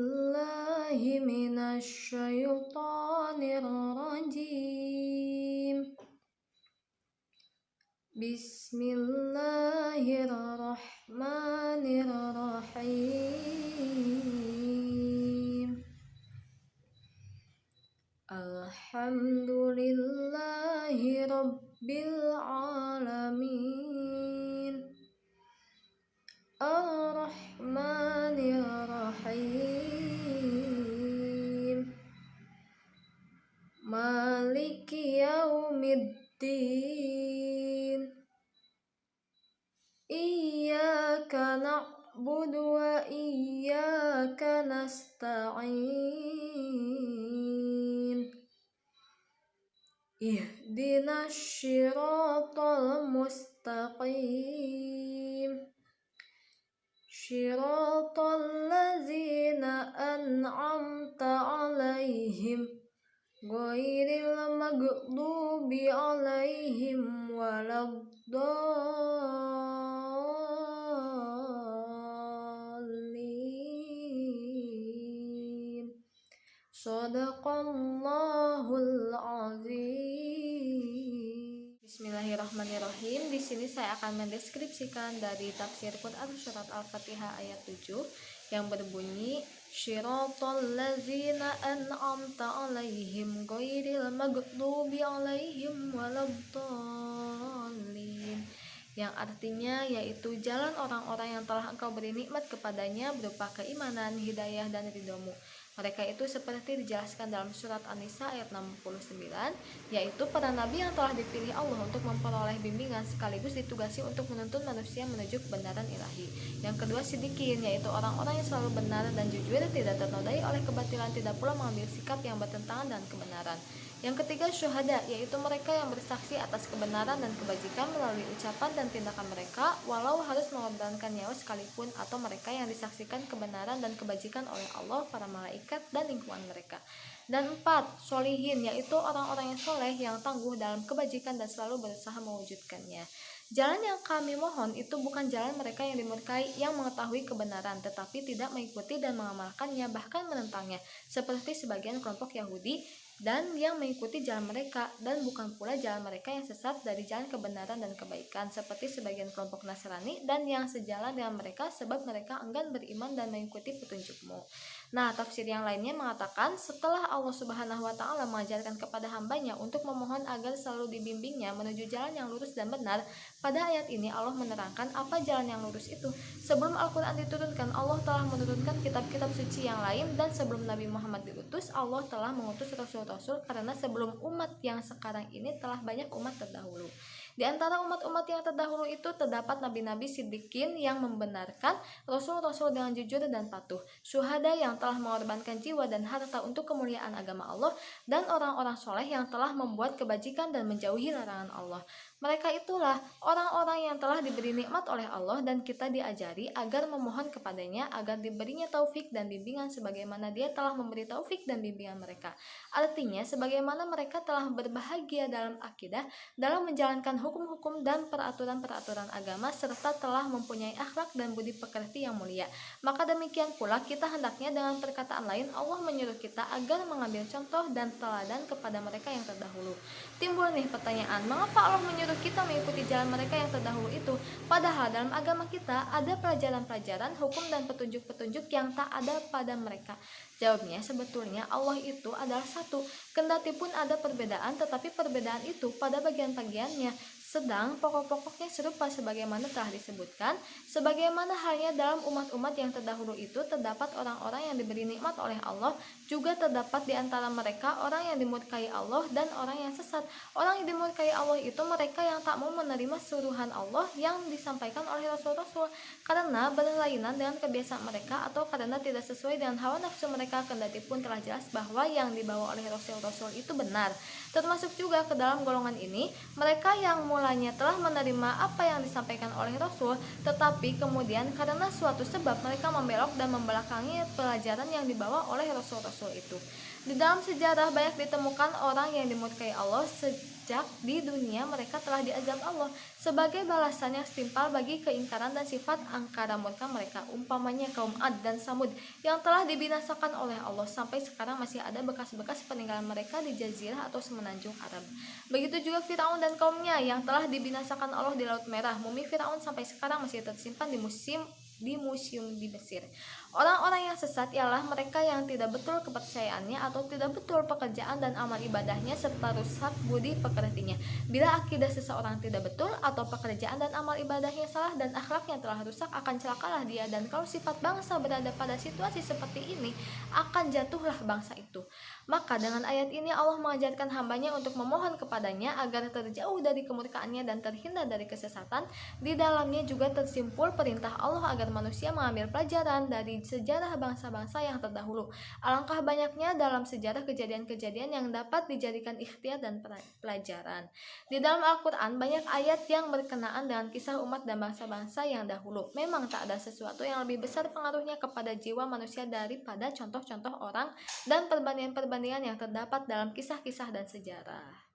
billahi minasyaitonir rajim. Bismillahirrahmanirrahim. Alhamdulillahi rabbil alamin. Ar-Rahmanir-Rahim. Maliki yaumiddin. Iyyaka na'budu wa iyyaka nasta'in. Ihdinas syiratal mustaqim. Syiratal ladzina an'amta 'alaihim ghairil maghdubi 'alaihim waladdallin. Shadaqallahul azim. Bismillahirrahmanirrahim. Di sini saya akan mendeskripsikan dari tafsir Quran surat Al-Fatihah ayat 7 yang berbunyi Syiratal ladzina an'amta 'alaihim ghairil maghdubi 'alaihim waladdallin, yang artinya yaitu jalan orang-orang yang telah Engkau beri nikmat kepadanya berupa keimanan, hidayah, dan ridhomu. Mereka itu seperti dijelaskan dalam surat An-Nisa ayat 69, yaitu para nabi yang telah dipilih Allah untuk memperoleh bimbingan sekaligus ditugasi untuk menuntun manusia menuju kebenaran ilahi. Yang kedua, siddiqin, yaitu orang-orang yang selalu benar dan jujur, tidak ternodai oleh kebatilan, tidak pula mengambil sikap yang bertentangan dengan kebenaran. Yang ketiga, syuhada, yaitu mereka yang bersaksi atas kebenaran dan kebajikan melalui ucapan dan tindakan mereka, walau harus mengorbankan nyawa sekalipun, atau mereka yang disaksikan kebenaran dan kebajikan oleh Allah, para malaikat, dan lingkungan mereka. Dan empat, sholihin, yaitu orang-orang yang soleh, yang tangguh dalam kebajikan dan selalu berusaha mewujudkannya. Jalan yang kami mohon itu bukan jalan mereka yang dimurkai, yang mengetahui kebenaran tetapi tidak mengikuti dan mengamalkannya, bahkan menentangnya, seperti sebagian kelompok Yahudi, dan yang mengikuti jalan mereka, dan bukan pula jalan mereka yang sesat dari jalan kebenaran dan kebaikan, seperti sebagian kelompok Nasrani, dan yang sejalan dengan mereka sebab mereka enggan beriman dan mengikuti petunjukmu. Nah, tafsir yang lainnya mengatakan setelah Allah Subhanahu wa Ta'ala mengajarkan kepada hambanya untuk memohon agar selalu dibimbingnya menuju jalan yang lurus dan benar, pada ayat ini Allah menerangkan apa jalan yang lurus itu. Sebelum Al-Quran diturunkan, Allah telah menurunkan kitab-kitab suci yang lain, dan sebelum Nabi Muhammad diutus, Allah telah mengutus rasul-rasul, karena sebelum umat yang sekarang ini telah banyak umat terdahulu. Di antara umat-umat yang terdahulu itu terdapat nabi-nabi siddiqin yang membenarkan, rasul-rasul dengan jujur dan patuh, syuhada yang telah mengorbankan jiwa dan harta untuk kemuliaan agama Allah, dan orang-orang soleh yang telah membuat kebajikan dan menjauhi larangan Allah. Mereka itulah orang-orang yang telah diberi nikmat oleh Allah, dan kita diajari agar memohon kepadanya agar diberinya taufik dan bimbingan sebagaimana Dia telah memberi taufik dan bimbingan mereka. Artinya, sebagaimana mereka telah berbahagia dalam akidah, dalam menjalankan hukum-hukum dan peraturan-peraturan agama, serta telah mempunyai akhlak dan budi pekerti yang mulia, maka demikian pula kita hendaknya dengan perkataan lain Allah menyuruh kita agar mengambil contoh dan teladan kepada mereka yang terdahulu. Timbul nih pertanyaan, mengapa Allah menyuruh kita mengikuti jalan mereka yang terdahulu itu, padahal dalam agama kita ada pelajaran-pelajaran, hukum dan petunjuk-petunjuk yang tak ada pada mereka? Jawabnya, sebetulnya Allah itu adalah satu, kendati pun ada perbedaan, tetapi perbedaan itu pada bagian-bagiannya sedang pokok-pokoknya serupa sebagaimana telah disebutkan. Sebagaimana halnya dalam umat-umat yang terdahulu itu terdapat orang-orang yang diberi nikmat oleh Allah, juga terdapat di antara mereka orang yang dimurkai Allah dan orang yang sesat. Orang yang dimurkai Allah itu mereka yang tak mau menerima suruhan Allah yang disampaikan oleh Rasul-Rasul, karena berlainan dengan kebiasaan mereka atau karena tidak sesuai dengan hawa nafsu mereka, kendati pun telah jelas bahwa yang dibawa oleh Rasul-Rasul itu benar. Termasuk juga ke dalam golongan ini mereka yang mulanya telah menerima apa yang disampaikan oleh Rasul, tetapi kemudian karena suatu sebab mereka membelok dan membelakangi pelajaran yang dibawa oleh Rasul-Rasul itu. Di dalam sejarah banyak ditemukan orang yang dimurkai Allah sejak di dunia mereka telah diazab Allah sebagai balasan yang setimpal bagi keingkaran dan sifat angkara murka mereka. Umpamanya kaum Ad dan Samud yang telah dibinasakan oleh Allah, sampai sekarang masih ada bekas-bekas peninggalan mereka di jazirah atau semenanjung Arab. Begitu juga Firaun dan kaumnya yang telah dibinasakan Allah di Laut Merah. Mumi Firaun sampai sekarang masih tersimpan di museum di Mesir. Orang-orang yang sesat ialah mereka yang tidak betul kepercayaannya atau tidak betul pekerjaan dan amal ibadahnya serta rusak budi pekertinya. Bila akidah seseorang tidak betul atau pekerjaan dan amal ibadahnya salah dan akhlaknya telah rusak, akan celakalah dia. Dan kalau sifat bangsa berada pada situasi seperti ini, akan jatuhlah bangsa itu. Maka dengan ayat ini Allah mengajarkan hambanya untuk memohon kepadanya agar terjauh dari kemurkaannya dan terhindar dari kesesatan. Di dalamnya juga tersimpul perintah Allah agar manusia mengambil pelajaran dari sejarah bangsa-bangsa yang terdahulu. Alangkah banyaknya dalam sejarah kejadian-kejadian yang dapat dijadikan ikhtiar dan pelajaran. Di dalam Al-Quran banyak ayat yang berkenaan dengan kisah umat dan bangsa-bangsa yang dahulu. Memang tak ada sesuatu yang lebih besar pengaruhnya kepada jiwa manusia daripada contoh-contoh orang dan perbandingan-perbandingan yang terdapat dalam kisah-kisah dan sejarah.